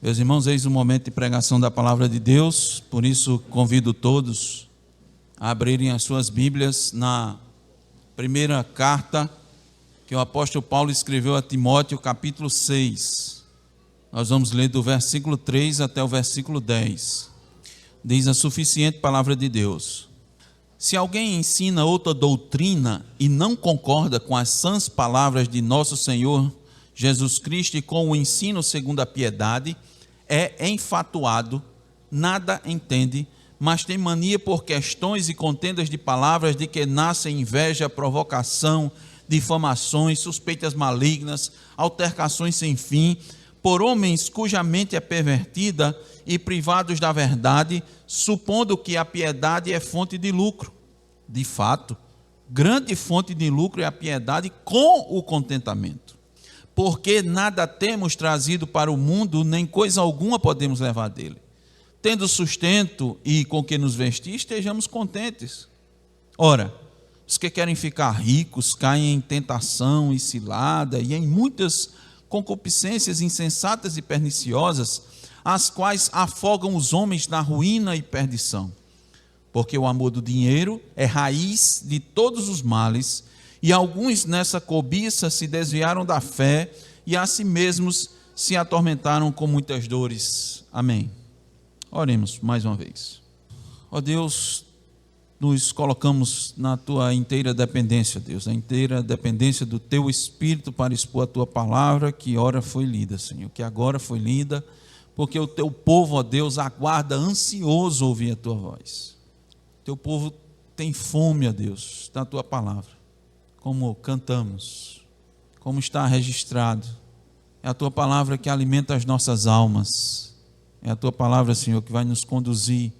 Meus irmãos, eis o momento de pregação da palavra de Deus, por isso convido todos a abrirem as suas Bíblias na primeira carta que o apóstolo Paulo escreveu a Timóteo, capítulo 6. Nós vamos ler do versículo 3 até o versículo 10. Diz a suficiente palavra de Deus: se alguém ensina outra doutrina e não concorda com as sãs palavras de nosso Senhor Jesus Cristo e com o ensino segundo a piedade, é enfatuado, nada entende, mas tem mania por questões e contendas de palavras, de que nascem inveja, provocação, difamações, suspeitas malignas, altercações sem fim, por homens cuja mente é pervertida e privados da verdade, supondo que a piedade é fonte de lucro. De fato, grande fonte de lucro é a piedade com o contentamento. Porque nada temos trazido para o mundo, nem coisa alguma podemos levar dele. Tendo sustento e com que nos vestir, estejamos contentes. Ora, os que querem ficar ricos caem em tentação e cilada e em muitas concupiscências insensatas e perniciosas, as quais afogam os homens na ruína e perdição. Porque o amor do dinheiro é raiz de todos os males, e alguns nessa cobiça se desviaram da fé e a si mesmos se atormentaram com muitas dores. Amém. Oremos mais uma vez. Ó Deus, nos colocamos na tua inteira dependência, Deus, na inteira dependência do teu Espírito para expor a tua palavra, que ora foi lida, Senhor, que agora foi lida, porque o teu povo, ó Deus, aguarda ansioso ouvir a tua voz. O teu povo tem fome, ó Deus, da tua palavra. Como cantamos, como está registrado, é a tua palavra que alimenta as nossas almas, é a tua palavra, Senhor, que vai nos conduzir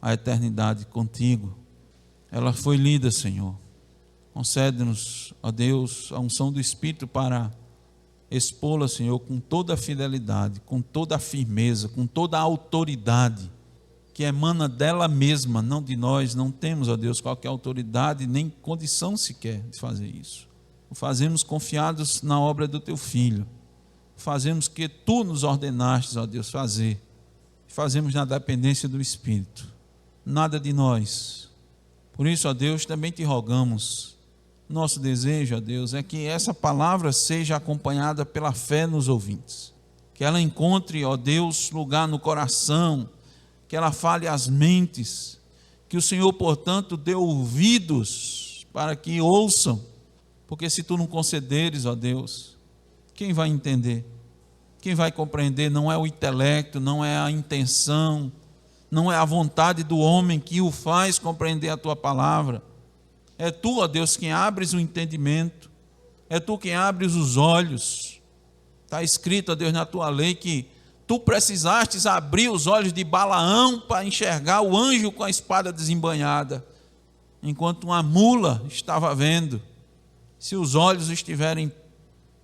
à eternidade contigo. Ela foi lida, Senhor. Concede-nos, ó Deus, a unção do Espírito para expô-la, Senhor, com toda a fidelidade, com toda a firmeza, com toda a autoridade que emana dela mesma, não de nós. Não temos, ó Deus, qualquer autoridade, nem condição sequer de fazer isso. O fazemos confiados na obra do teu Filho. Fazemos que tu nos ordenastes, ó Deus, fazer. Fazemos na dependência do Espírito. Nada de nós. Por isso, ó Deus, também te rogamos. Nosso desejo, ó Deus, é que essa palavra seja acompanhada pela fé nos ouvintes. Que ela encontre, ó Deus, lugar no coração, que ela fale às mentes, que o Senhor, portanto, dê ouvidos para que ouçam, porque se tu não concederes, ó Deus, quem vai entender? Quem vai compreender? Não é o intelecto, não é a intenção, não é a vontade do homem que o faz compreender a tua palavra. É tu, ó Deus, quem abres o entendimento, é tu quem abres os olhos. Está escrito, ó Deus, na tua lei que tu precisastes abrir os olhos de Balaão para enxergar o anjo com a espada desembainhada, enquanto uma mula estava vendo. Se os olhos estiverem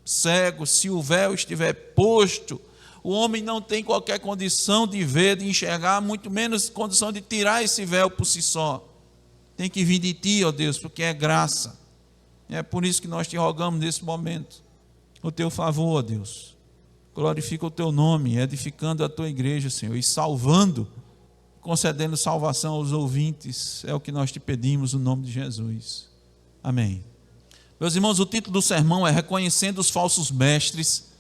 cegos, se o véu estiver posto, o homem não tem qualquer condição de ver, de enxergar, muito menos condição de tirar esse véu por si só. Tem que vir de ti, ó Deus, porque é graça. É por isso que nós te rogamos nesse momento o teu favor, ó Deus. Glorifica o teu nome, edificando a tua igreja, Senhor, e salvando, concedendo salvação aos ouvintes. É o que nós te pedimos no nome de Jesus. Amém. Meus irmãos, o título do sermão é Reconhecendo os Falsos Mestres,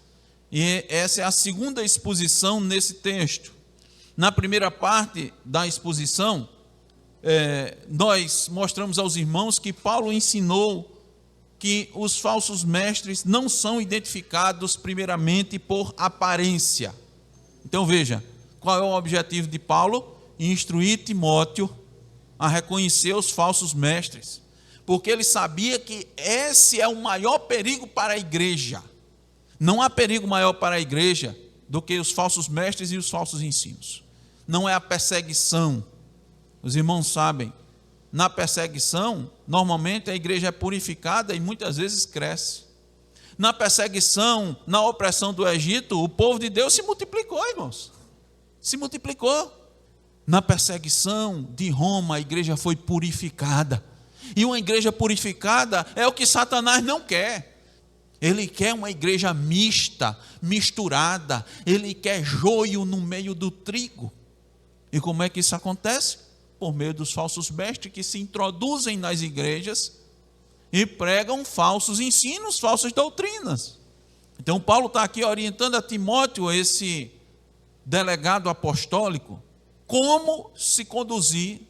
e essa é a segunda exposição nesse texto. Na primeira parte da exposição, nós mostramos aos irmãos que Paulo ensinou que os falsos mestres não são identificados primeiramente por aparência. Então veja, qual é o objetivo de Paulo? Instruir Timóteo a reconhecer os falsos mestres, porque ele sabia que esse é o maior perigo para a igreja. Não há perigo maior para a igreja do que os falsos mestres e os falsos ensinos. Não é a perseguição. Os irmãos sabem, na perseguição, normalmente a igreja é purificada e muitas vezes cresce. Na perseguição, na opressão do Egito, o povo de Deus se multiplicou, irmãos. Se multiplicou. Na perseguição de Roma, a igreja foi purificada. E uma igreja purificada é o que Satanás não quer. Ele quer uma igreja mista, misturada. Ele quer joio no meio do trigo. E como é que isso acontece? Por meio dos falsos mestres que se introduzem nas igrejas e pregam falsos ensinos, falsas doutrinas. Então Paulo está aqui orientando a Timóteo, esse delegado apostólico, como se conduzir,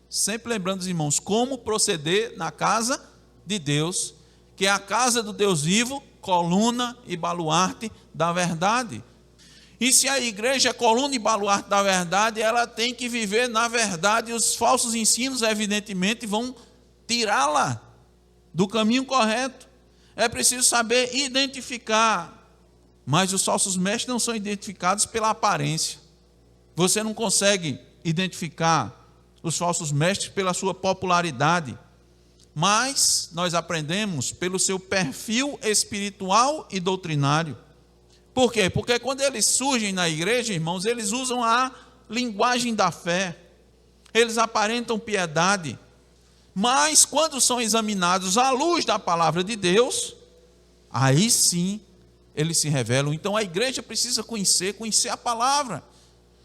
sempre lembrando os irmãos, como proceder na casa de Deus, que é a casa do Deus vivo, coluna e baluarte da verdade. E se a igreja é coluna e baluarte da verdade, ela tem que viver na verdade, e os falsos ensinos, evidentemente, vão tirá-la do caminho correto. É preciso saber identificar, mas os falsos mestres não são identificados pela aparência. Você não consegue identificar os falsos mestres pela sua popularidade, mas nós aprendemos pelo seu perfil espiritual e doutrinário. Por quê? Porque quando eles surgem na igreja, irmãos, eles usam a linguagem da fé, eles aparentam piedade, mas quando são examinados à luz da palavra de Deus, aí sim eles se revelam. Então a igreja precisa conhecer a palavra,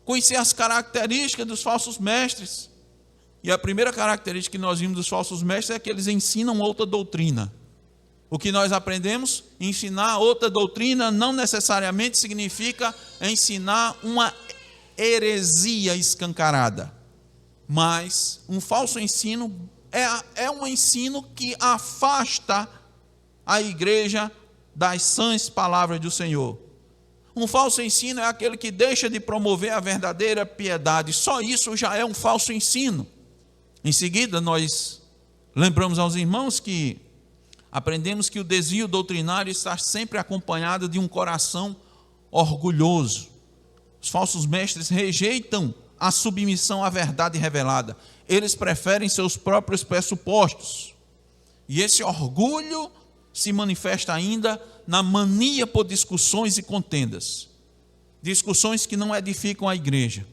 conhecer as características dos falsos mestres. E a primeira característica que nós vimos dos falsos mestres é que eles ensinam outra doutrina. O que nós aprendemos? Ensinar outra doutrina não necessariamente significa ensinar uma heresia escancarada. Mas um falso ensino é um ensino que afasta a igreja das sãs palavras do Senhor. Um falso ensino é aquele que deixa de promover a verdadeira piedade. Só isso já é um falso ensino. Em seguida, nós lembramos aos irmãos que aprendemos que o desvio doutrinário está sempre acompanhado de um coração orgulhoso. Os falsos mestres rejeitam a submissão à verdade revelada. Eles preferem seus próprios pressupostos. E esse orgulho se manifesta ainda na mania por discussões e contendas. Discussões que não edificam a igreja.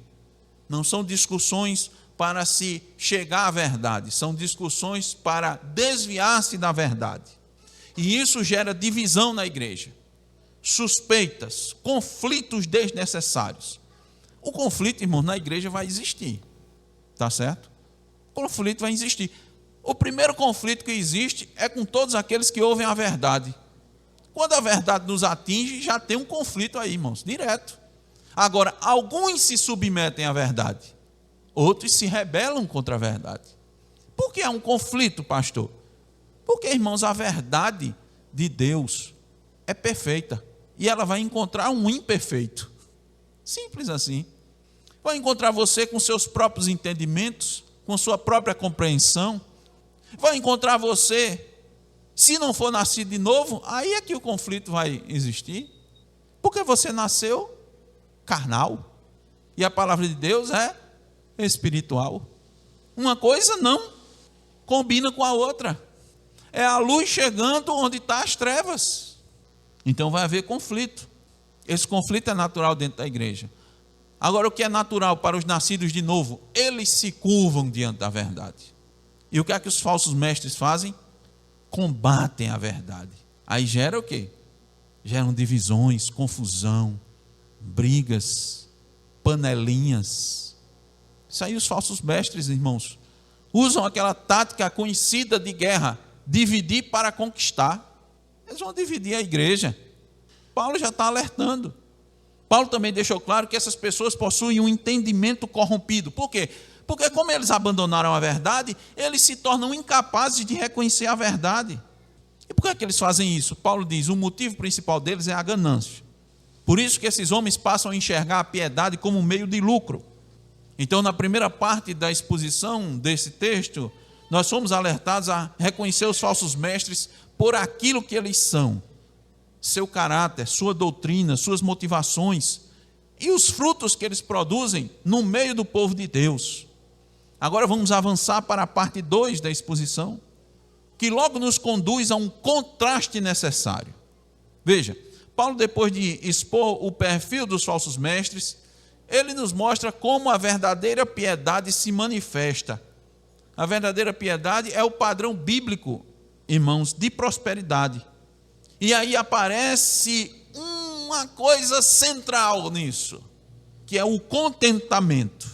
Não são discussões para se chegar à verdade, são discussões para desviar-se da verdade. E isso gera divisão na igreja, suspeitas, conflitos desnecessários. O conflito, irmão, na igreja vai existir, tá certo? O conflito vai existir. O primeiro conflito que existe é com todos aqueles que ouvem a verdade. Quando a verdade nos atinge, já tem um conflito aí, irmãos, direto. Agora, alguns se submetem à verdade, outros se rebelam contra a verdade. Por que é um conflito, pastor? Porque, irmãos, a verdade de Deus é perfeita e ela vai encontrar um imperfeito. Simples assim. Vai encontrar você com seus próprios entendimentos, com sua própria compreensão. Vai encontrar você, se não for nascido de novo, aí é que o conflito vai existir. Porque você nasceu carnal e a palavra de Deus é espiritual. Uma coisa não combina com a outra. É a luz chegando onde estão as trevas. Então vai haver conflito. Esse conflito é natural dentro da igreja. Agora, o que é natural para os nascidos de novo? Eles se curvam diante da verdade. E o que é que os falsos mestres fazem? Combatem a verdade. Aí gera o quê? Geram divisões, confusão, brigas, panelinhas. Isso aí os falsos mestres, irmãos, usam aquela tática conhecida de guerra, dividir para conquistar. Eles vão dividir a igreja. Paulo já está alertando. Paulo também deixou claro que essas pessoas possuem um entendimento corrompido. Por quê? Porque como eles abandonaram a verdade, eles se tornam incapazes de reconhecer a verdade. E por que é que eles fazem isso? Paulo diz, o motivo principal deles é a ganância. Por isso que esses homens passam a enxergar a piedade como um meio de lucro. Então, na primeira parte da exposição desse texto, nós fomos alertados a reconhecer os falsos mestres por aquilo que eles são. Seu caráter, sua doutrina, suas motivações e os frutos que eles produzem no meio do povo de Deus. Agora vamos avançar para a parte 2 da exposição, que logo nos conduz a um contraste necessário. Veja, Paulo, depois de expor o perfil dos falsos mestres, ele nos mostra como a verdadeira piedade se manifesta. A verdadeira piedade é o padrão bíblico, irmãos, de prosperidade. E aí aparece uma coisa central nisso, que é o contentamento.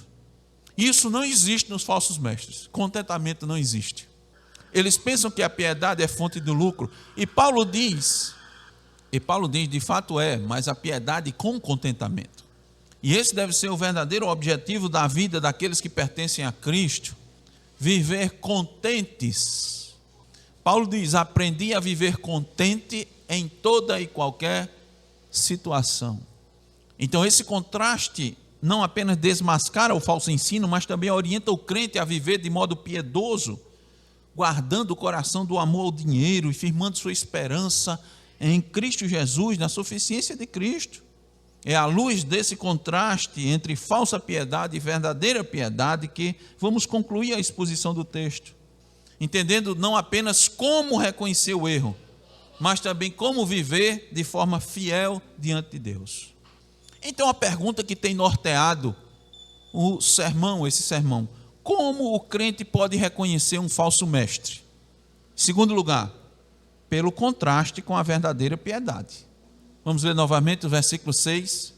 Isso não existe nos falsos mestres. Contentamento não existe. Eles pensam que a piedade é fonte do lucro. E Paulo diz, de fato é, mas a piedade com contentamento. E esse deve ser o verdadeiro objetivo da vida daqueles que pertencem a Cristo. Viver contentes. Paulo diz, aprendi a viver contente em toda e qualquer situação. Então esse contraste não apenas desmascara o falso ensino, mas também orienta o crente a viver de modo piedoso, guardando o coração do amor ao dinheiro e firmando sua esperança em Cristo Jesus, na suficiência de Cristo. É à luz desse contraste entre falsa piedade e verdadeira piedade que vamos concluir a exposição do texto, entendendo não apenas como reconhecer o erro, mas também como viver de forma fiel diante de Deus. Então a pergunta que tem norteado esse sermão, como o crente pode reconhecer um falso mestre? Segundo lugar, pelo contraste com a verdadeira piedade. Vamos ler novamente o versículo 6,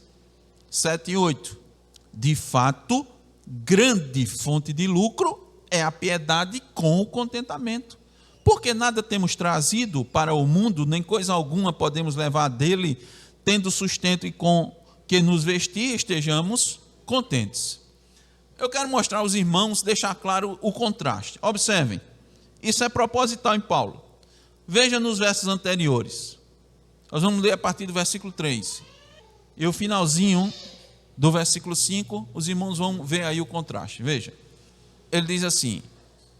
7 e 8. De fato, grande fonte de lucro é a piedade com o contentamento. Porque nada temos trazido para o mundo, nem coisa alguma podemos levar dele, tendo sustento e com que nos vestir estejamos contentes. Eu quero mostrar aos irmãos, deixar claro o contraste. Observem, isso é proposital em Paulo. Veja nos versos anteriores. Nós vamos ler a partir do versículo 3. E o finalzinho do versículo 5, os irmãos vão ver aí o contraste. Veja, ele diz assim: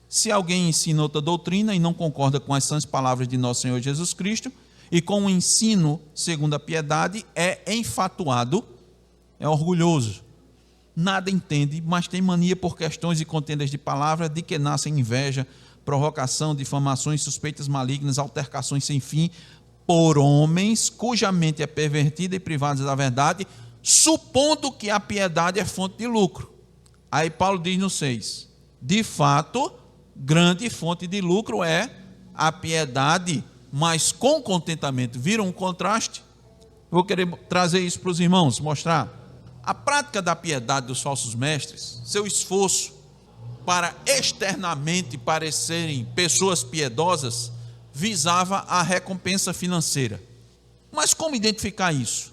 se alguém ensina outra doutrina e não concorda com as sãs palavras de nosso Senhor Jesus Cristo, e com o ensino segundo a piedade, é enfatuado, é orgulhoso, nada entende, mas tem mania por questões e contendas de palavra, de que nascem inveja, provocação, difamações, suspeitas malignas, altercações sem fim, por homens cuja mente é pervertida e privada da verdade, supondo que a piedade é fonte de lucro. Aí Paulo diz no 6, de fato, grande fonte de lucro é a piedade, mas com contentamento. Viram um contraste? Vou querer trazer isso para os irmãos, mostrar. A prática da piedade dos falsos mestres, seu esforço para externamente parecerem pessoas piedosas, visava a recompensa financeira. Mas como identificar isso?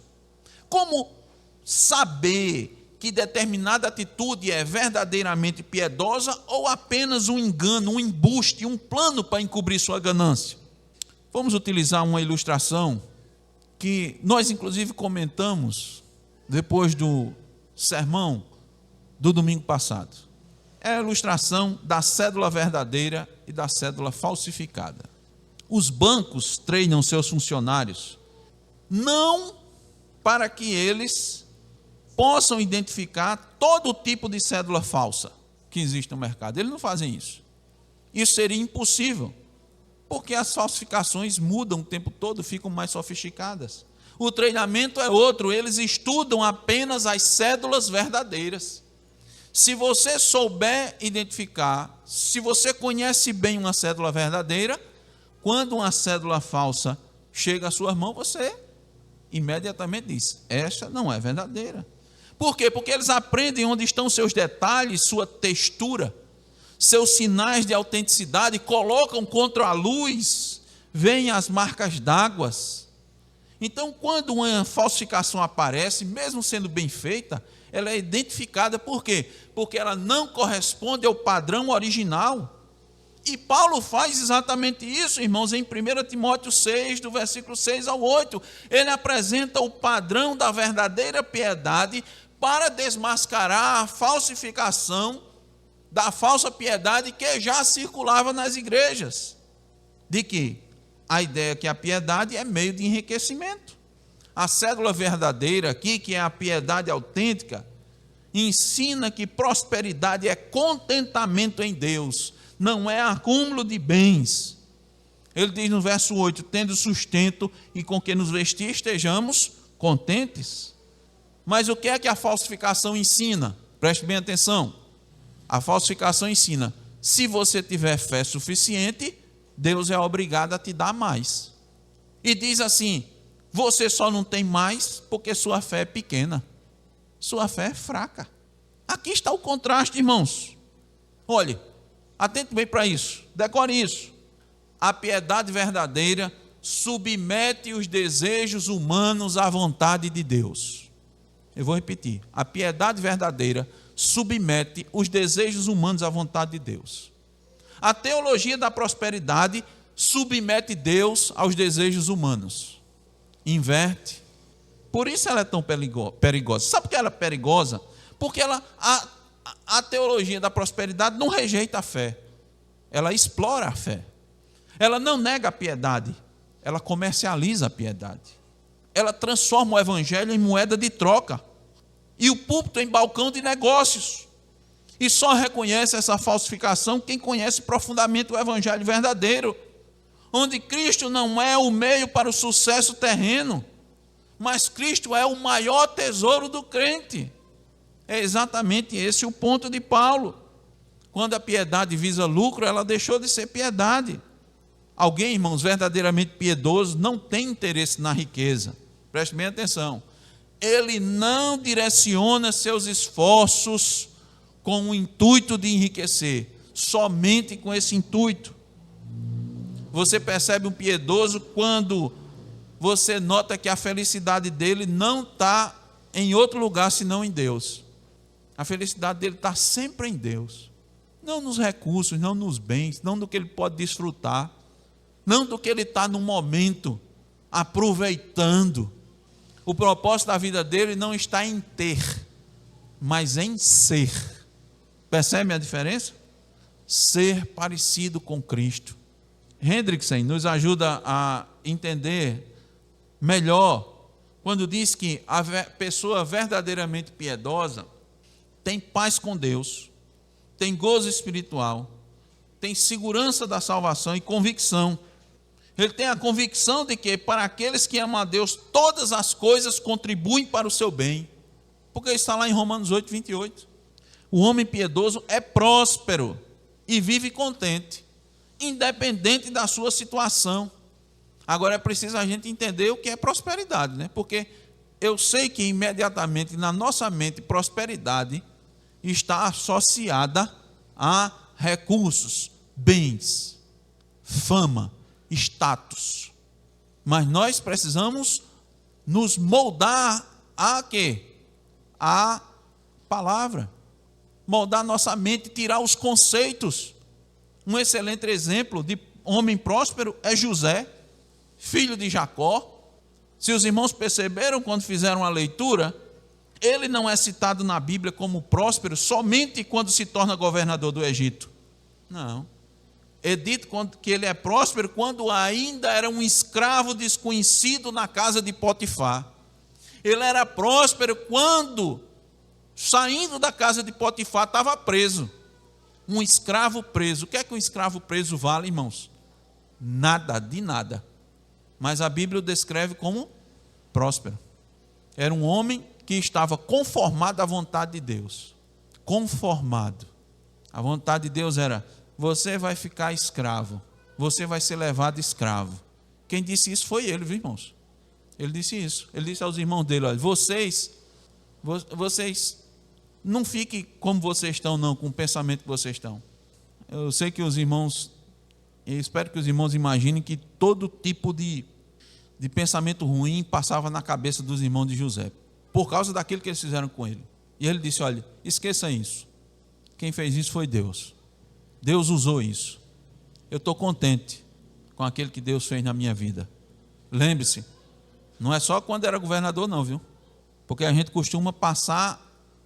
Como saber que determinada atitude é verdadeiramente piedosa ou apenas um engano, um embuste, um plano para encobrir sua ganância? Vamos utilizar uma ilustração que nós inclusive comentamos depois do sermão do domingo passado. É a ilustração da cédula verdadeira e da cédula falsificada. Os bancos treinam seus funcionários não para que eles possam identificar todo tipo de cédula falsa que existe no mercado. Eles não fazem isso. Isso seria impossível, porque as falsificações mudam o tempo todo, ficam mais sofisticadas. O treinamento é outro, eles estudam apenas as cédulas verdadeiras. Se você souber identificar, se você conhece bem uma cédula verdadeira, quando uma cédula falsa chega à sua mão, você imediatamente diz, essa não é verdadeira. Por quê? Porque eles aprendem onde estão seus detalhes, sua textura, seus sinais de autenticidade, colocam contra a luz, veem as marcas d'água. Então, quando uma falsificação aparece, mesmo sendo bem feita, ela é identificada por quê? Porque ela não corresponde ao padrão original. E Paulo faz exatamente isso, irmãos, em 1 Timóteo 6, do versículo 6 ao 8. Ele apresenta o padrão da verdadeira piedade para desmascarar a falsificação da falsa piedade que já circulava nas igrejas. De que? A ideia que a piedade é meio de enriquecimento. A cédula verdadeira aqui, que é a piedade autêntica, ensina que prosperidade é contentamento em Deus, não é acúmulo de bens. Ele diz no verso 8, tendo sustento e com que nos vestir estejamos contentes. Mas o que é que a falsificação ensina? Preste bem atenção. A falsificação ensina, se você tiver fé suficiente, Deus é obrigado a te dar mais. e diz assim: você só não tem mais porque sua fé é pequena, sua fé é fraca. Aqui está o contraste, irmãos. Olhe, atente bem para isso, decore isso. A piedade verdadeira submete os desejos humanos à vontade de Deus. Eu vou repetir: a piedade verdadeira submete os desejos humanos à vontade de Deus. A teologia da prosperidade submete Deus aos desejos humanos. Inverte. Por isso ela é tão perigosa. Sabe por que ela é perigosa? Porque a teologia da prosperidade não rejeita a fé. Ela explora a fé. Ela não nega a piedade. Ela comercializa a piedade. Ela transforma o evangelho em moeda de troca. E o púlpito em balcão de negócios. E só reconhece essa falsificação quem conhece profundamente o evangelho verdadeiro, onde Cristo não é o meio para o sucesso terreno, mas Cristo é o maior tesouro do crente. É exatamente esse o ponto de Paulo. Quando a piedade visa lucro, ela deixou de ser piedade. Alguém, irmãos, verdadeiramente piedoso não tem interesse na riqueza. Preste bem atenção. Ele não direciona seus esforços com o intuito de enriquecer, somente com esse intuito. Você percebe um piedoso quando você nota que a felicidade dele não está em outro lugar senão em Deus. A felicidade dele está sempre em Deus. Não nos recursos, não nos bens, não do que ele pode desfrutar, não do que ele está no momento aproveitando. O propósito da vida dele não está em ter, mas em ser. Percebe a diferença? Ser parecido com Cristo. Hendrickson nos ajuda a entender melhor quando diz que a pessoa verdadeiramente piedosa tem paz com Deus, tem gozo espiritual, tem segurança da salvação e convicção. Ele tem a convicção de que para aqueles que amam a Deus, todas as coisas contribuem para o seu bem. Porque está lá em Romanos 8, 28. O homem piedoso é próspero e vive contente, independente da sua situação. Agora é preciso a gente entender o que é prosperidade, né? Porque eu sei que imediatamente na nossa mente prosperidade está associada a recursos, bens, fama, status. Mas nós precisamos nos moldar a quê? A palavra. Moldar nossa mente, tirar os conceitos. Um excelente exemplo de homem próspero é José, filho de Jacó. Se os irmãos perceberam quando fizeram a leitura, ele não é citado na Bíblia como próspero somente quando se torna governador do Egito. Não. É dito que ele é próspero quando ainda era um escravo desconhecido na casa de Potifar. Ele era próspero quando, saindo da casa de Potifar, estava preso. Um escravo preso. O que é que um escravo preso vale, irmãos? Nada, de nada. Mas a Bíblia o descreve como próspero. Era um homem que estava conformado à vontade de Deus. Conformado. A vontade de Deus era: você vai ficar escravo. Você vai ser levado escravo. Quem disse isso foi ele, viu, irmãos? Ele disse isso. Ele disse aos irmãos dele: olha, vocês não fiquem como vocês estão, não, com o pensamento que vocês estão. Eu sei que os irmãos, eu espero que os irmãos imaginem que todo tipo de pensamento ruim passava na cabeça dos irmãos de José, por causa daquilo que eles fizeram com ele. E ele disse: olha, esqueça isso. Quem fez isso foi Deus. Deus usou isso. Eu estou contente com aquilo que Deus fez na minha vida. Lembre-se, não é só quando era governador não, viu? Porque a gente costuma passar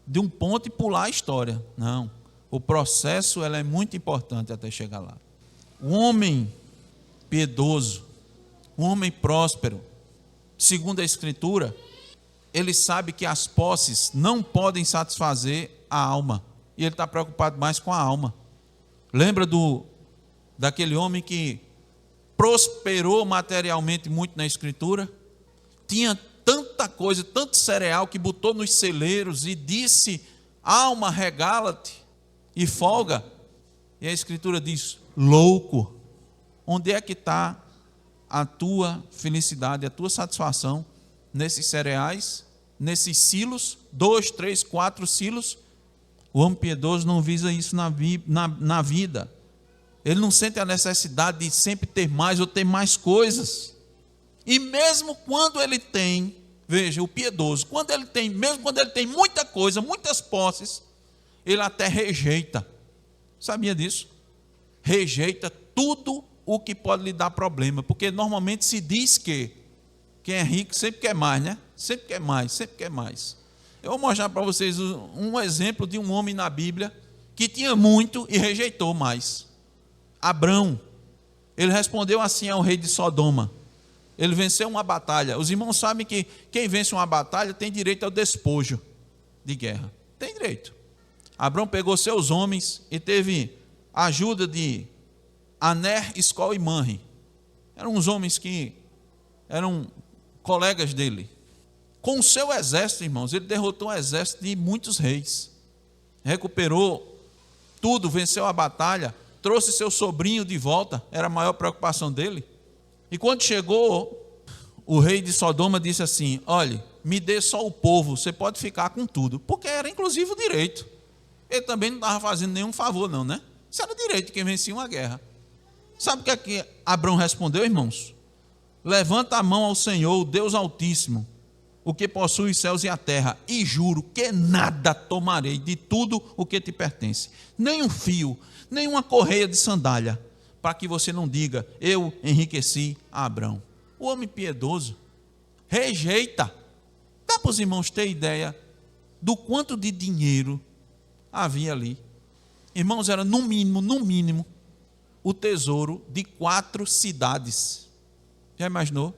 de um ponto e pular a história. Não, o processo é muito importante até chegar lá. Um homem piedoso, um homem próspero, segundo a Escritura, ele sabe que as posses não podem satisfazer a alma. E ele está preocupado mais com a alma. Lembra daquele homem que prosperou materialmente muito na Escritura? Tinha tanta coisa, tanto cereal que botou nos celeiros e disse: alma, regala-te e folga. E a Escritura diz: louco. Onde é que está a tua felicidade, a tua satisfação nesses cereais, nesses silos, 2, 3, 4 silos. O homem piedoso não visa isso na vida. Ele não sente a necessidade de sempre ter mais ou ter mais coisas. E mesmo quando ele tem, veja, o piedoso, mesmo quando ele tem muita coisa, muitas posses, ele até rejeita. Sabia disso? Rejeita tudo o que pode lhe dar problema, porque normalmente se diz que quem é rico sempre quer mais, né? Sempre quer mais, sempre quer mais. Eu vou mostrar para vocês um exemplo de um homem na Bíblia que tinha muito e rejeitou mais. Abrão, ele respondeu assim ao rei de Sodoma. Ele venceu uma batalha. Os irmãos sabem que quem vence uma batalha tem direito ao despojo de guerra. Tem direito. Abrão pegou seus homens e teve a ajuda de Aner, Escol e Manre. Eram uns homens que eram colegas dele. Com o seu exército, irmãos, ele derrotou um exército de muitos reis. Recuperou tudo, venceu a batalha, trouxe seu sobrinho de volta, era a maior preocupação dele. E quando chegou, o rei de Sodoma disse assim: olhe, me dê só o povo, você pode ficar com tudo. Porque era inclusive o direito. Ele também não estava fazendo nenhum favor não, né? Isso era o direito de quem vencia uma guerra. Sabe o que é que Abrão respondeu, irmãos? Levanta a mão ao Senhor, o Deus Altíssimo, o que possui os céus e a terra, e juro que nada tomarei de tudo o que te pertence, nem um fio, nem uma correia de sandália, para que você não diga, eu enriqueci a Abrão. O homem piedoso rejeita. Dá para os irmãos ter ideia do quanto de dinheiro havia ali. Irmãos, era no mínimo, o tesouro de 4 cidades. Já imaginou?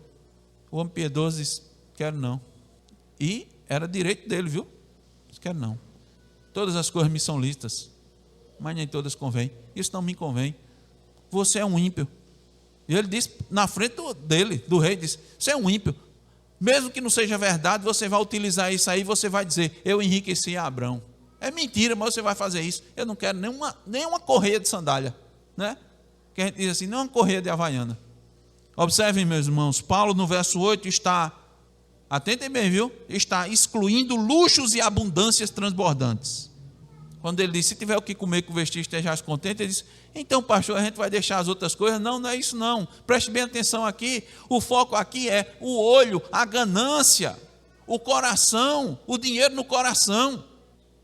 O homem piedoso disse, quero não. E era direito dele, viu? Disse, quero não. Todas as coisas me são lícitas, mas nem todas convêm. Isso não me convém. Você é um ímpio. E ele disse, na frente dele, do rei, disse, você é um ímpio. Mesmo que não seja verdade, você vai utilizar isso aí, você vai dizer, eu enriqueci a Abrão. É mentira, mas você vai fazer isso. Eu não quero nenhuma correia de sandália, né? Que a gente diz assim, não uma correia de havaiana. Observem, meus irmãos, Paulo no verso 8 está, atentem bem, viu? Está excluindo luxos e abundâncias transbordantes. Quando ele diz, se tiver o que comer, que vestir, estejais contente, ele diz, então pastor, a gente vai deixar as outras coisas? Não, não é isso não. Preste bem atenção aqui, o foco aqui é o olho, a ganância, o coração, o dinheiro no coração.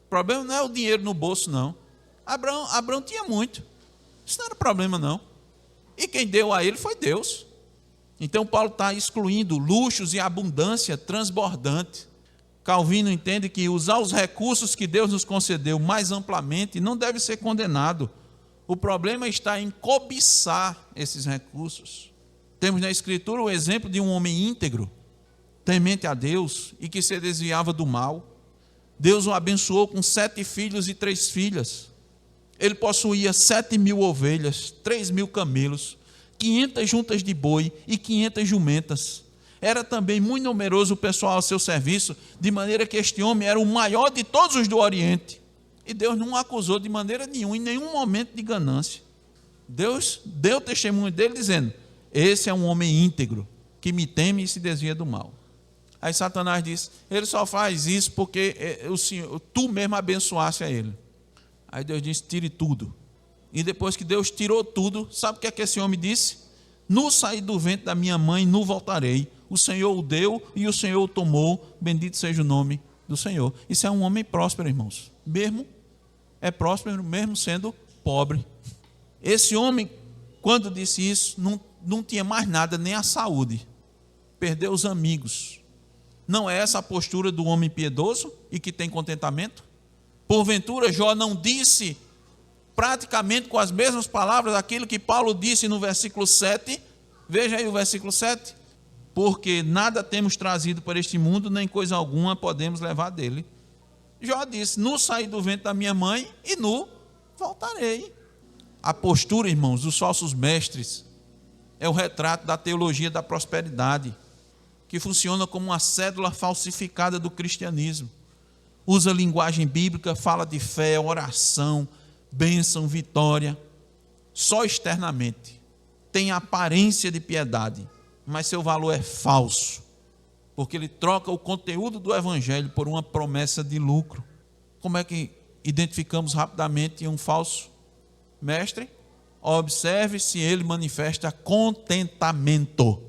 O problema não é o dinheiro no bolso, não. Abrão tinha muito. Isso não era problema, não. E quem deu a ele foi Deus. Então Paulo está excluindo luxos e abundância transbordante. Calvino entende que usar os recursos que Deus nos concedeu mais amplamente não deve ser condenado. O problema está em cobiçar esses recursos. Temos na Escritura o exemplo de um homem íntegro, temente a Deus e que se desviava do mal. Deus o abençoou com 7 filhos e 3 filhas. Ele possuía 7.000 ovelhas, 3.000 camelos, 500 juntas de boi e 500 jumentas. Era também muito numeroso o pessoal ao seu serviço, de maneira que este homem era o maior de todos os do Oriente. E Deus não o acusou de maneira nenhuma, em nenhum momento de ganância. Deus deu testemunho dele dizendo, esse é um homem íntegro, que me teme e se desvia do mal. Aí Satanás disse, ele só faz isso porque tu mesmo abençoasse a ele. Aí Deus disse, tire tudo. E depois que Deus tirou tudo, sabe o que é que esse homem disse? Nu saí do ventre da minha mãe, nu voltarei. O Senhor o deu e o Senhor o tomou, bendito seja o nome do Senhor. Isso é um homem próspero, irmãos. É próspero mesmo sendo pobre. Esse homem, quando disse isso, não tinha mais nada, nem a saúde. Perdeu os amigos. Não é essa a postura do homem piedoso e que tem contentamento? Porventura Jó não disse praticamente com as mesmas palavras aquilo que Paulo disse no versículo 7? Veja aí o versículo 7. Porque nada temos trazido para este mundo, nem coisa alguma podemos levar dele. Jó disse, nu saí do ventre da minha mãe e nu voltarei. A postura, irmãos, dos falsos mestres é o retrato da teologia da prosperidade, que funciona como uma cédula falsificada do cristianismo. Usa linguagem bíblica, fala de fé, oração, bênção, vitória, só externamente. Tem aparência de piedade, mas seu valor é falso, porque ele troca o conteúdo do evangelho por uma promessa de lucro. Como é que identificamos rapidamente um falso mestre? Observe se ele manifesta contentamento.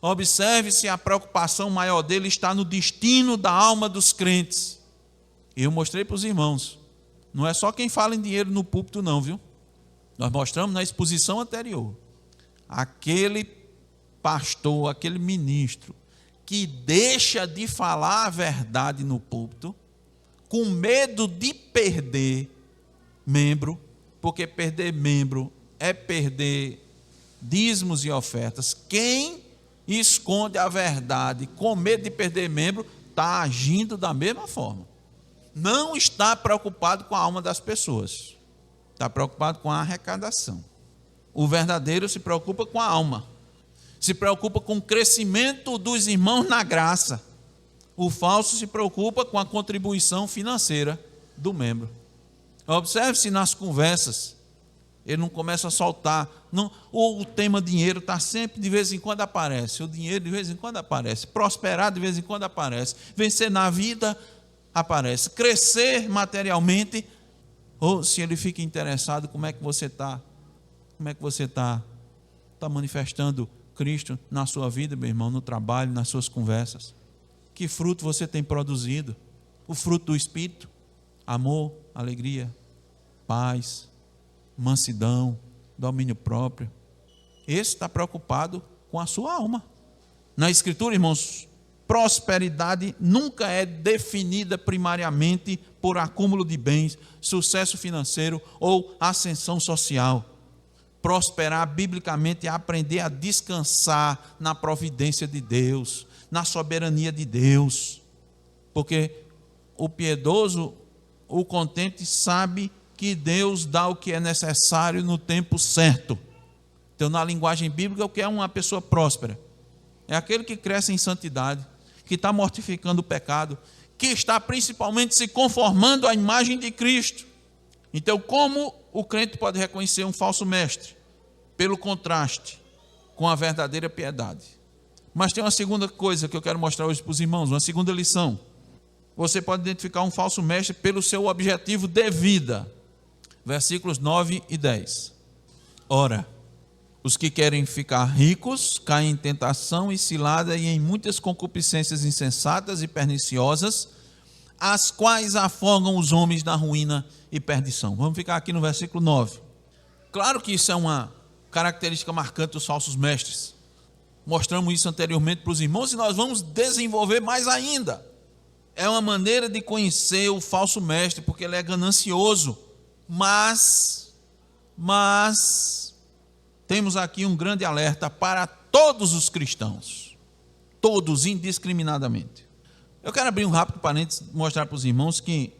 Observe se a preocupação maior dele está no destino da alma dos crentes. E eu mostrei para os irmãos, não é só quem fala em dinheiro no púlpito não, viu? Nós mostramos na exposição anterior. Aquele pastor, aquele ministro que deixa de falar a verdade no púlpito, com medo de perder membro, porque perder membro é perder dízimos e ofertas. Quem esconde a verdade com medo de perder membro está agindo da mesma forma. Não está preocupado com a alma das pessoas, está preocupado com a arrecadação. O verdadeiro se preocupa com a alma, se preocupa com o crescimento dos irmãos na graça. O falso se preocupa com a contribuição financeira do membro. Observe-se nas conversas, ele não começa a soltar, não, ou o tema dinheiro está sempre, de vez em quando aparece, o dinheiro de vez em quando aparece, prosperar de vez em quando aparece, vencer na vida aparece, crescer materialmente, ou se ele fica interessado, como é que você está? Como é que você está manifestando Cristo na sua vida, meu irmão, no trabalho, nas suas conversas? Que fruto você tem produzido? O fruto do Espírito: amor, alegria, paz, mansidão, domínio próprio. Esse está preocupado com a sua alma. Na Escritura, irmãos, prosperidade nunca é definida primariamente por acúmulo de bens, sucesso financeiro ou ascensão social. Prosperar biblicamente é aprender a descansar na providência de Deus, na soberania de Deus. Porque o piedoso, o contente, sabe que Deus dá o que é necessário no tempo certo. Então, na linguagem bíblica, o que é uma pessoa próspera? É aquele que cresce em santidade, que está mortificando o pecado, que está principalmente se conformando à imagem de Cristo. Então, como o crente pode reconhecer um falso mestre? Pelo contraste com a verdadeira piedade. Mas tem uma segunda coisa que eu quero mostrar hoje para os irmãos, uma segunda lição. Você pode identificar um falso mestre pelo seu objetivo de vida. Versículos 9 e 10. Ora, os que querem ficar ricos caem em tentação e cilada e em muitas concupiscências insensatas e perniciosas, as quais afogam os homens na ruína e perdição. Vamos ficar aqui no versículo 9. Claro que isso é uma característica marcante dos falsos mestres. Mostramos isso anteriormente para os irmãos e nós vamos desenvolver mais ainda. É uma maneira de conhecer o falso mestre, porque ele é ganancioso. Mas temos aqui um grande alerta para todos os cristãos, todos indiscriminadamente. Eu quero abrir um rápido parênteses e mostrar para os irmãos que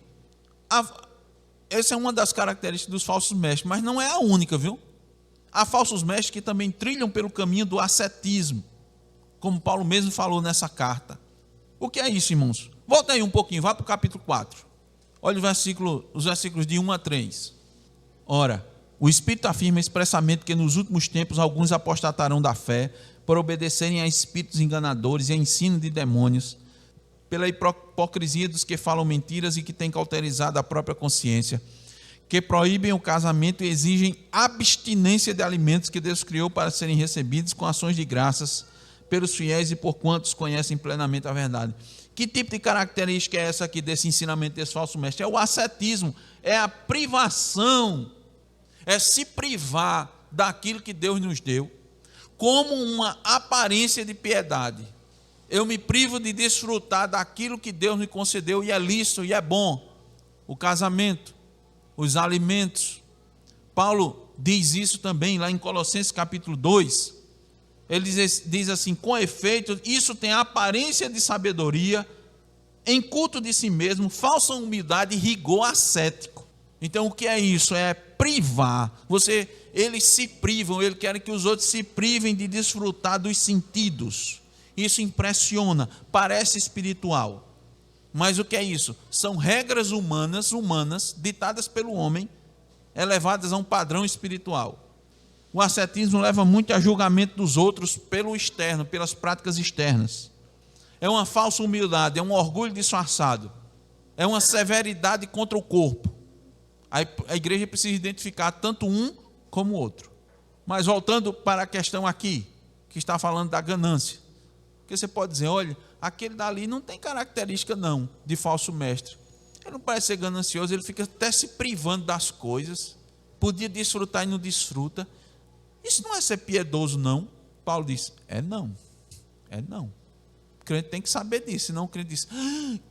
essa é uma das características dos falsos mestres, mas não é a única, viu? Há falsos mestres que também trilham pelo caminho do ascetismo, como Paulo mesmo falou nessa carta. O que é isso, irmãos? Volta aí um pouquinho, vá para o capítulo 4. Olha os versículos de 1 a 3. Ora, o Espírito afirma expressamente que nos últimos tempos alguns apostatarão da fé por obedecerem a espíritos enganadores e a ensino de demônios, pela hipocrisia dos que falam mentiras e que têm cauterizado a própria consciência, que proíbem o casamento e exigem abstinência de alimentos que Deus criou para serem recebidos com ações de graças pelos fiéis e por quantos conhecem plenamente a verdade. Que tipo de característica é essa aqui desse ensinamento desse falso mestre? É o ascetismo, é a privação, é se privar daquilo que Deus nos deu, como uma aparência de piedade. Eu me privo de desfrutar daquilo que Deus me concedeu e é lícito e é bom. O casamento, os alimentos. Paulo diz isso também lá em Colossenses capítulo 2. Ele diz assim: com efeito, isso tem a aparência de sabedoria, em culto de si mesmo, falsa humildade e rigor ascético. Então o que é isso? É privar. Eles se privam, eles querem que os outros se privem de desfrutar dos sentidos. Isso impressiona, parece espiritual. Mas o que é isso? São regras humanas, ditadas pelo homem, elevadas a um padrão espiritual. O ascetismo leva muito a julgamento dos outros pelo externo, pelas práticas externas. É uma falsa humildade, é um orgulho disfarçado. É uma severidade contra o corpo. A igreja precisa identificar tanto um como o outro. Mas voltando para a questão aqui, que está falando da ganância. Porque você pode dizer, olha, aquele dali não tem característica não, de falso mestre. Ele não parece ser ganancioso, ele fica até se privando das coisas. Podia desfrutar e não desfruta. Isso não é ser piedoso, não. Paulo diz, não. O crente tem que saber disso, senão o crente diz,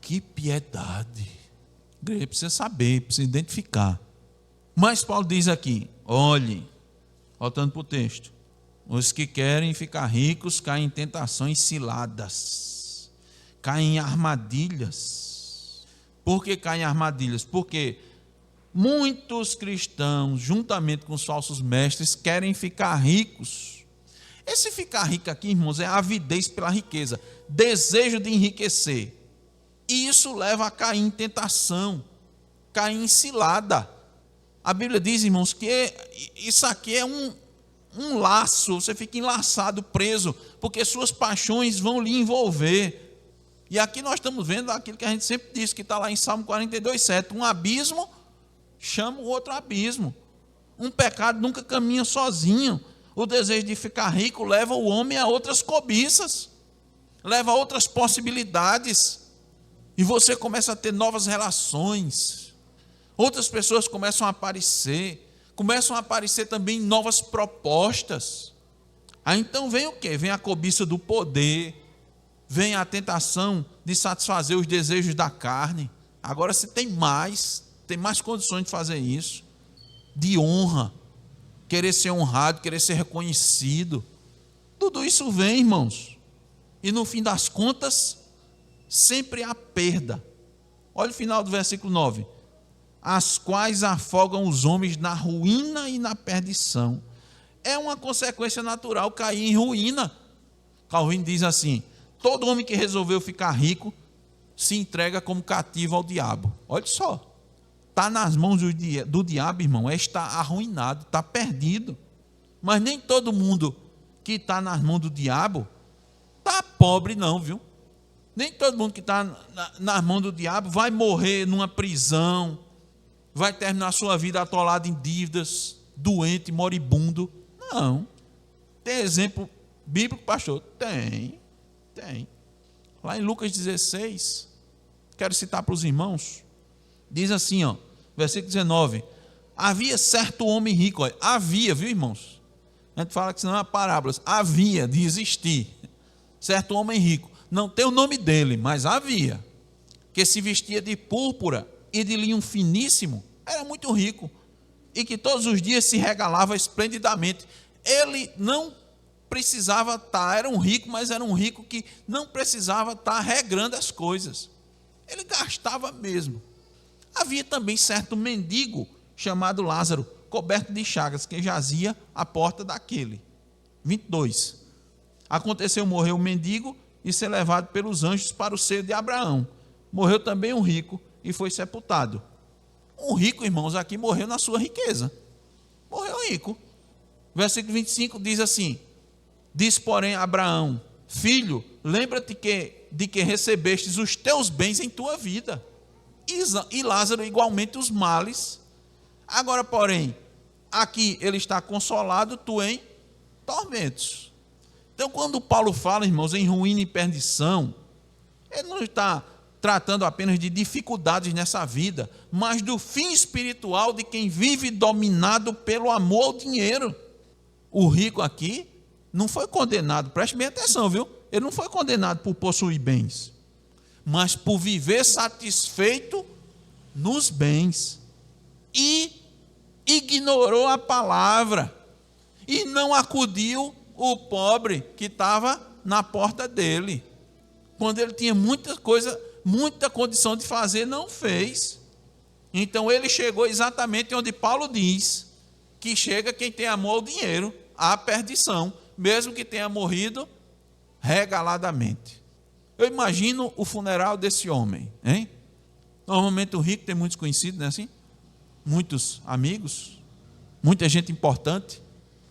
que piedade. A igreja precisa saber, precisa identificar. Mas Paulo diz aqui, olhe, voltando para o texto, os que querem ficar ricos caem em tentações ciladas, caem em armadilhas. Por que caem em armadilhas? Porque muitos cristãos, juntamente com os falsos mestres, querem ficar ricos. Esse ficar rico aqui, irmãos, é avidez pela riqueza, desejo de enriquecer. E isso leva a cair em tentação, cair em cilada. A Bíblia diz, irmãos, que isso aqui é um laço, você fica enlaçado, preso, porque suas paixões vão lhe envolver. E aqui nós estamos vendo aquilo que a gente sempre diz, que está lá em Salmo 42:7, um abismo chama o outro abismo. Um pecado nunca caminha sozinho. O desejo de ficar rico leva o homem a outras cobiças, leva a outras possibilidades. E você começa a ter novas relações. Outras pessoas começam a aparecer também novas propostas. Aí então vem o quê? Vem a cobiça do poder, vem a tentação de satisfazer os desejos da carne. Agora você tem mais condições de fazer isso. De honra, querer ser honrado, querer ser reconhecido. Tudo isso vem, irmãos. E no fim das contas, sempre há perda. Olha o final do versículo 9. As quais afogam os homens na ruína e na perdição. É uma consequência natural cair em ruína. Calvino diz assim, todo homem que resolveu ficar rico se entrega como cativo ao diabo. Olha só, está nas mãos do diabo, irmão, está arruinado, está perdido. Mas nem todo mundo que está nas mãos do diabo está pobre não, viu? Nem todo mundo que está nas mãos do diabo vai morrer numa prisão, vai terminar sua vida atolado em dívidas, doente, moribundo. Não. Tem exemplo bíblico, pastor? Tem. Lá em Lucas 16, quero citar para os irmãos, diz assim, ó, versículo 19, havia certo homem rico, ó, havia, viu irmãos? A gente fala que isso não é parábolas, havia de existir, certo homem rico, não tem o nome dele, mas havia, que se vestia de púrpura e de linho finíssimo, era muito rico, e que todos os dias se regalava esplendidamente. Ele não precisava estar, era um rico, mas era um rico que não precisava estar regrando as coisas. Ele gastava mesmo. Havia também certo mendigo chamado Lázaro, coberto de chagas, que jazia à porta daquele. 22. Aconteceu morrer o mendigo e ser levado pelos anjos para o seio de Abraão. Morreu também um rico e foi sepultado. Um rico, irmãos, aqui morreu na sua riqueza. Morreu rico. Versículo 25 diz assim, diz porém Abraão, filho, lembra-te de que recebestes os teus bens em tua vida, e Lázaro igualmente os males. Agora, porém, aqui ele está consolado, tu em tormentos. Então, quando Paulo fala, irmãos, em ruína e perdição, ele não está tratando apenas de dificuldades nessa vida, mas do fim espiritual de quem vive dominado pelo amor ao dinheiro. O rico aqui não foi condenado, preste bem atenção, viu? Ele não foi condenado por possuir bens, mas por viver satisfeito nos bens. E ignorou a palavra, e não acudiu o pobre que estava na porta dele. Quando ele tinha muita coisa, muita condição de fazer, não fez. Então ele chegou exatamente onde Paulo diz, que chega quem tem amor ao dinheiro, à perdição, mesmo que tenha morrido regaladamente. Eu imagino o funeral desse homem, hein? Normalmente o rico tem muitos conhecidos, não é assim? Muitos amigos, muita gente importante.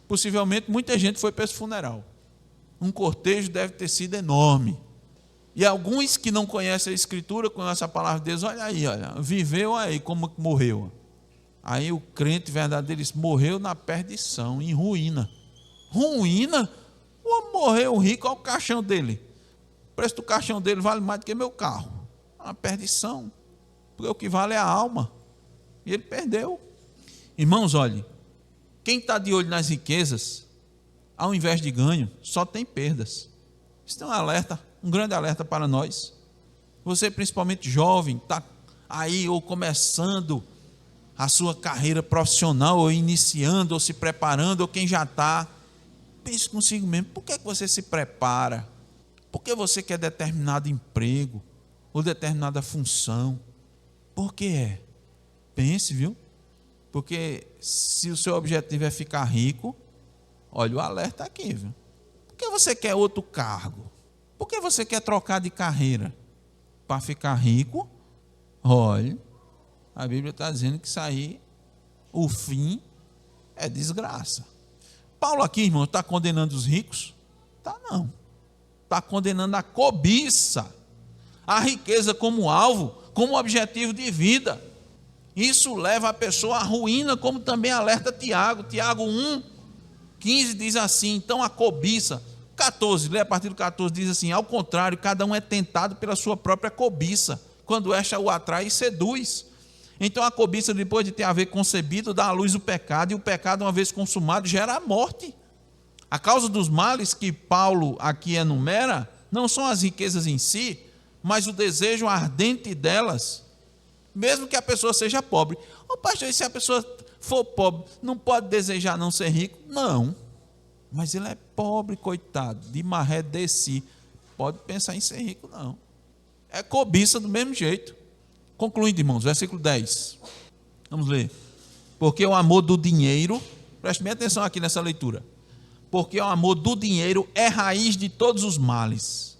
Possivelmente muita gente foi para esse funeral. Um cortejo deve ter sido enorme. E alguns que não conhecem a Escritura, conhecem a palavra de Deus, olha aí, viveu aí como morreu. Aí o crente verdadeiro morreu na perdição, em ruína. Ruína? O homem morreu rico, olha o caixão dele. O preço do caixão dele vale mais do que meu carro. Uma perdição. Porque o que vale é a alma. E ele perdeu. Irmãos, olhe, quem está de olho nas riquezas, ao invés de ganho, só tem perdas. Isso é um alerta, um grande alerta para nós. Você, principalmente jovem, está aí ou começando a sua carreira profissional, ou iniciando, ou se preparando, ou quem já está. Pense consigo mesmo, por que você se prepara? Por que você quer determinado emprego, ou determinada função? Por que é? Pense, viu? Porque se o seu objetivo é ficar rico, olha o alerta aqui, viu? Por que você quer outro cargo? Por que você quer trocar de carreira? Para ficar rico? Olha, a Bíblia está dizendo que isso aí, o fim é desgraça. Paulo aqui, irmão, está condenando os ricos? Está não. Está condenando a cobiça, a riqueza como alvo, como objetivo de vida. Isso leva a pessoa à ruína, como também alerta Tiago. Tiago 1:15 diz assim, então a cobiça. 14, lê a partir do 14, diz assim, ao contrário, cada um é tentado pela sua própria cobiça, quando esta o atrai e seduz. Então a cobiça, depois de ter a ver concebido, dá à luz o pecado, e o pecado, uma vez consumado, gera a morte. A causa dos males que Paulo aqui enumera, não são as riquezas em si, mas o desejo ardente delas, mesmo que a pessoa seja pobre. Pastor, e se a pessoa for pobre, não pode desejar não ser rico? Não, mas ele é pobre, coitado, de maré de si, pode pensar em ser rico não, é cobiça do mesmo jeito. Concluindo, irmãos, versículo 10, vamos ler. Porque o amor do dinheiro, preste bem atenção aqui nessa leitura, porque o amor do dinheiro é raiz de todos os males,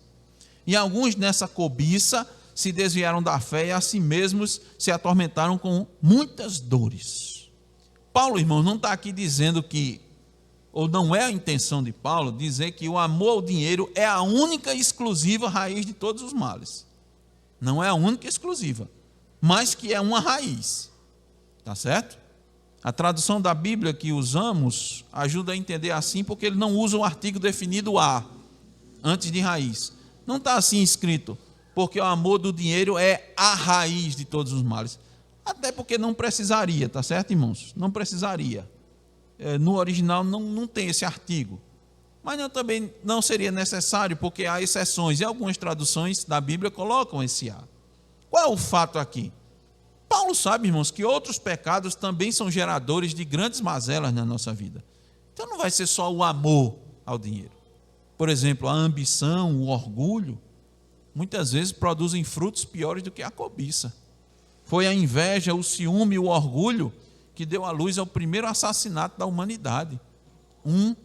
e alguns nessa cobiça se desviaram da fé e a si mesmos se atormentaram com muitas dores. Paulo, irmão, não está aqui dizendo que, ou não é a intenção de Paulo, dizer que o amor ao dinheiro é a única e exclusiva raiz de todos os males. Não é a única e exclusiva, mas que é uma raiz. Está certo? A tradução da Bíblia que usamos ajuda a entender assim, porque ele não usa o artigo definido a, antes de raiz. Não está assim escrito, porque o amor do dinheiro é a raiz de todos os males. Até porque não precisaria, tá certo, irmãos? Não precisaria. No original não tem esse artigo. Mas também não seria necessário, porque há exceções, e algumas traduções da Bíblia colocam esse a. Qual é o fato aqui? Paulo sabe, irmãos, que outros pecados também são geradores de grandes mazelas na nossa vida. Então não vai ser só o amor ao dinheiro. Por exemplo, a ambição, o orgulho, muitas vezes produzem frutos piores do que a cobiça. Foi a inveja, o ciúme e o orgulho que deu à luz ao primeiro assassinato da humanidade. Um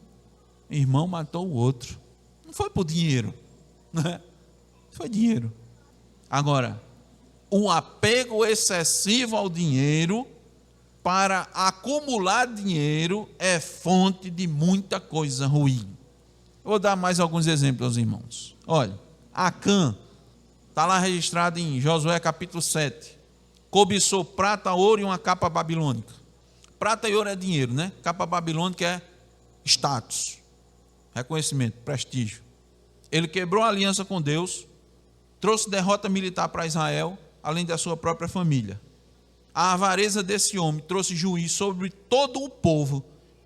irmão matou o outro. Não foi por dinheiro, né? Foi dinheiro. Agora, o apego excessivo ao dinheiro para acumular dinheiro é fonte de muita coisa ruim. Eu vou dar mais alguns exemplos aos irmãos. Olha, Acã, está lá registrado em Josué capítulo 7. Cobiçou prata, ouro e uma capa babilônica. Prata e ouro é dinheiro, né? Capa babilônica é status, reconhecimento, prestígio. Ele quebrou a aliança com Deus, trouxe derrota militar para Israel, além da sua própria família. A avareza desse homem trouxe juízo sobre todo o povo,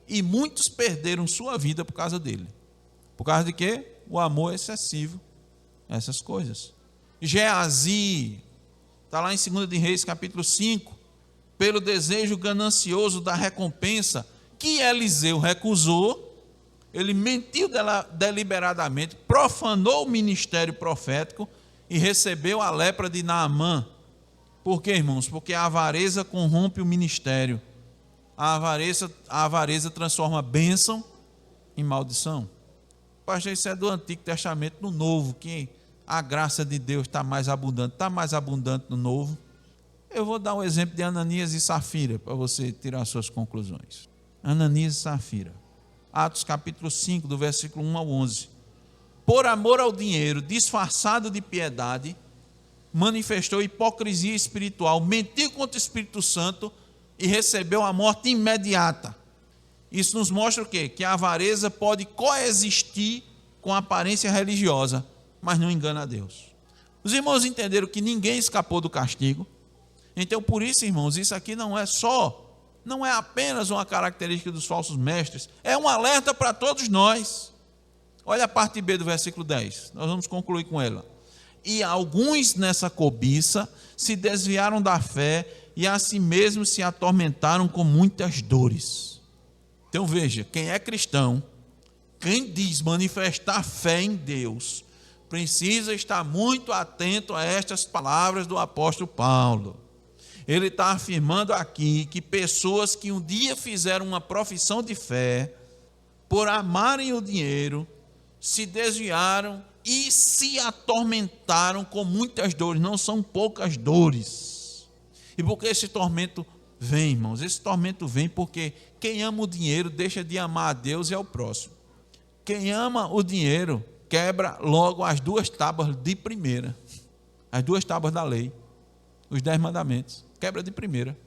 e muitos perderam sua vida por causa dele. Por causa de quê? O amor excessivo a essas coisas. Geazi, está lá em 2 de Reis capítulo 5, pelo desejo ganancioso da recompensa que Eliseu recusou, ele mentiu deliberadamente, profanou o ministério profético e recebeu a lepra de Naamã. Por quê, irmãos? Porque a avareza corrompe o ministério. A avareza transforma bênção em maldição. Pastor, isso é do Antigo Testamento. No Novo, que a graça de Deus está mais abundante. Está mais abundante no Novo. Eu vou dar um exemplo de Ananias e Safira, para você tirar suas conclusões. Ananias e Safira. Atos capítulo 5, do versículo 1 ao 11. Por amor ao dinheiro, disfarçado de piedade, manifestou hipocrisia espiritual, mentiu contra o Espírito Santo e recebeu a morte imediata. Isso nos mostra o quê? Que a avareza pode coexistir com a aparência religiosa, mas não engana a Deus. Os irmãos entenderam que ninguém escapou do castigo. Então, por isso, irmãos, isso aqui não é apenas uma característica dos falsos mestres, é um alerta para todos nós. Olha a parte B do versículo 10, nós vamos concluir com ela. E alguns nessa cobiça se desviaram da fé e a si mesmos se atormentaram com muitas dores. Então veja, quem é cristão, quem diz manifestar fé em Deus, precisa estar muito atento a estas palavras do apóstolo Paulo. Ele está afirmando aqui que pessoas que um dia fizeram uma profissão de fé, por amarem o dinheiro, se desviaram e se atormentaram com muitas dores, não são poucas dores. E por que esse tormento vem, irmãos? Esse tormento vem porque quem ama o dinheiro deixa de amar a Deus e ao próximo. Quem ama o dinheiro quebra logo as 2 tábuas de primeira, as 2 tábuas da lei, os 10 mandamentos, quebra de primeira.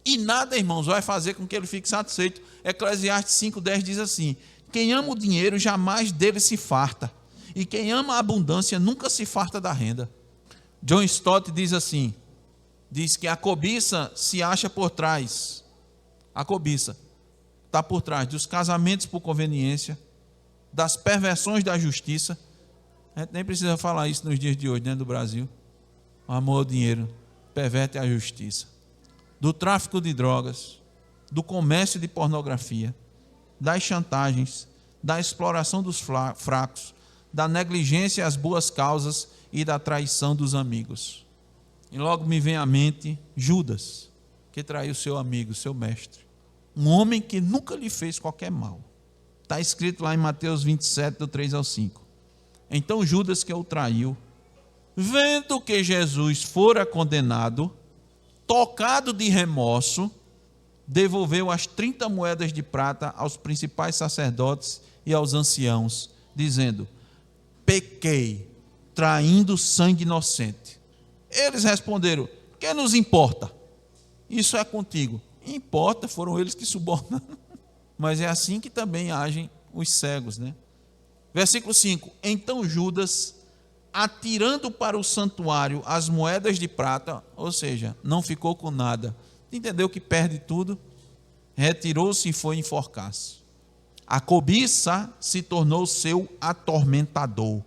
E nada, irmãos, vai fazer com que ele fique satisfeito. Eclesiastes 5:10 diz assim: quem ama o dinheiro jamais dele se farta, e quem ama a abundância nunca se farta da renda. John Stott diz assim, diz que a cobiça se acha por trás, a cobiça está por trás dos casamentos por conveniência, das perversões da justiça. A gente nem precisa falar isso nos dias de hoje, né, do Brasil. O amor ao dinheiro perverte a justiça. Do tráfico de drogas, do comércio de pornografia, das chantagens, da exploração dos fracos, da negligência às boas causas e da traição dos amigos. E logo me vem à mente Judas, que traiu seu amigo, seu mestre. Um homem que nunca lhe fez qualquer mal. Está escrito lá em Mateus 27, do 3 ao 5. Então Judas, que o traiu, vendo que Jesus fora condenado, tocado de remorso, devolveu as 30 moedas de prata aos principais sacerdotes e aos anciãos, dizendo: pequei, traindo sangue inocente. Eles responderam: que nos importa? Isso é contigo. Importa, foram eles que subornaram. Mas é assim que também agem os cegos, né? Versículo 5: então Judas, atirando para o santuário as moedas de prata, ou seja, não ficou com nada, entendeu que perde tudo, retirou-se e foi enforcar-se. A cobiça se tornou seu atormentador.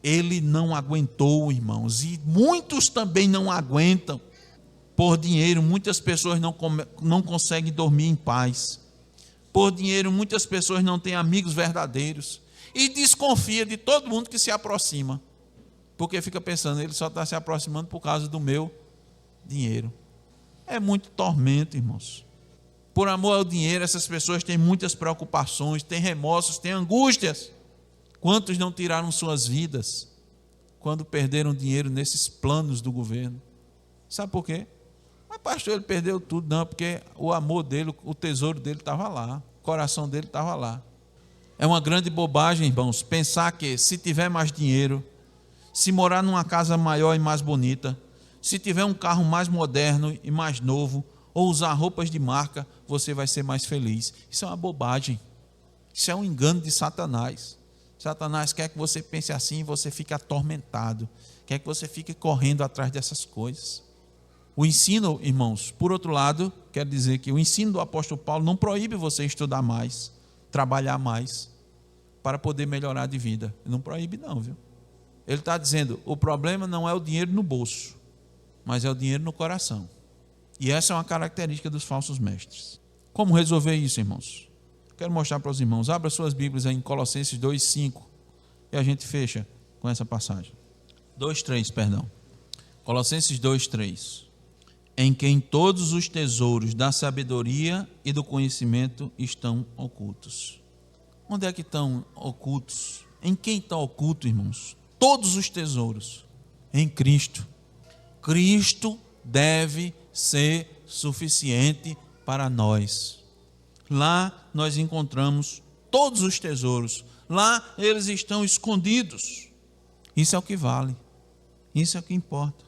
Ele não aguentou, irmãos, e muitos também não aguentam. Por dinheiro, muitas pessoas não conseguem dormir em paz. Por dinheiro, muitas pessoas não têm amigos verdadeiros. E desconfia de todo mundo que se aproxima. Porque fica pensando, ele só está se aproximando por causa do meu dinheiro. É muito tormento, irmãos. Por amor ao dinheiro, essas pessoas têm muitas preocupações, têm remorsos, têm angústias. Quantos não tiraram suas vidas quando perderam dinheiro nesses planos do governo? Sabe por quê? Mas pastor, ele perdeu tudo. Não, porque o amor dele, o tesouro dele estava lá, o coração dele estava lá. É uma grande bobagem, irmãos, pensar que se tiver mais dinheiro, se morar numa casa maior e mais bonita, se tiver um carro mais moderno e mais novo, ou usar roupas de marca, você vai ser mais feliz. Isso é uma bobagem. Isso é um engano de Satanás. Satanás quer que você pense assim e você fique atormentado. Quer que você fique correndo atrás dessas coisas. O ensino, irmãos, por outro lado, quer dizer que o ensino do apóstolo Paulo não proíbe você estudar mais, trabalhar mais, para poder melhorar de vida. Não proíbe não, viu? Ele está dizendo, o problema não é o dinheiro no bolso, mas é o dinheiro no coração. E essa é uma característica dos falsos mestres. Como resolver isso, irmãos? Quero mostrar para os irmãos. Abra suas Bíblias aí em Colossenses 2:5 e a gente fecha com essa passagem. 2:3, perdão. Colossenses 2:3. Em quem todos os tesouros da sabedoria e do conhecimento estão ocultos. Onde é que estão ocultos? Em quem está oculto, irmãos? Todos os tesouros. Em Cristo. Cristo deve ser suficiente para nós. Lá nós encontramos todos os tesouros. Lá eles estão escondidos. Isso é o que vale. Isso é o que importa.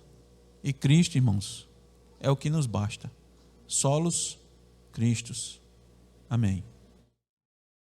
E Cristo, irmãos, é o que nos basta. Solos Cristos. Amém.